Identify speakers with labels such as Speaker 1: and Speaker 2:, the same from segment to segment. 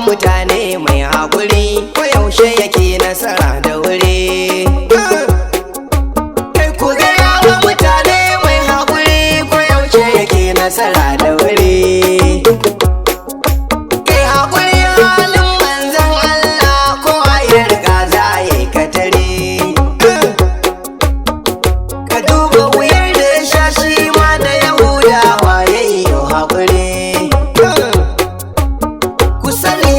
Speaker 1: Mutane mai haƙuri ko yaushe yake nasara da wuri. Kai ku gaya wa mutane mai haƙuri ko yaushe yake nasara da wuri. Kai haƙuri halin manzon Allah kowa ya riga za ya yi katare. Ka duba wuyar da ya sha shi ma da Yahudawa ya yi haƙuri.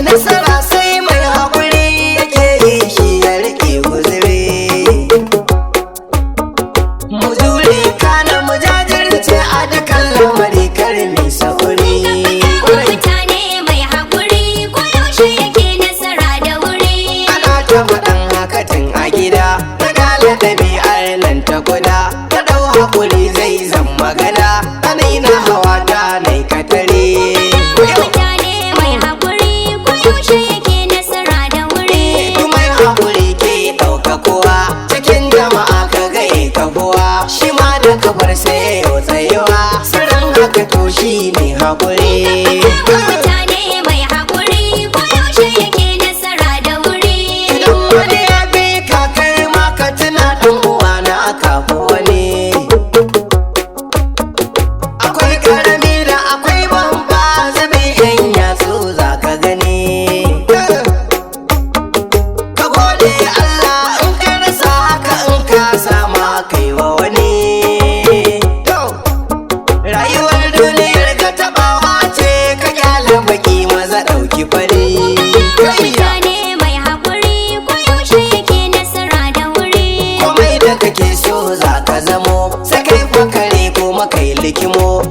Speaker 1: Nasara sai mai haƙuri yake yi shi ya riƙe guzuri. Mu jure kana mu jajirce a dukkan lamari kar mai sauri.
Speaker 2: Mutane mai haƙuri ko yaushe yake nasara da wuri.
Speaker 1: Ana ta faɗan hakatin a gida ta gane ɗabi'ar nan ta guda. Ta ɗau haƙuri zai zan magana ana yi na hawa ta nai katare.
Speaker 2: Yaushe yake nasara da wuri.
Speaker 1: Mai haƙuri ke ɗauka kowa cikin jama'a ka gai kabuwa. Shi ma da kafar sai yau tsayuwa sirrin haka to shi ne haƙuri.
Speaker 2: Mutane mai haƙuri ko yaushe yake nasara da wuri.
Speaker 1: Idan wani ya bi kakar ma ka tuna ɗan uwa na kafu wani. Akwai karami da akwai babba zabi yan yatsu za ka gani. Rayuwar duniyar ga tabawa ce ka kyale baki maza ɗauki fari.
Speaker 2: Mutane mai haƙuri ko yaushe yake nasara da wuri.
Speaker 1: Komai da kake so za ka zamo sai kai fakare kuma kai likimo.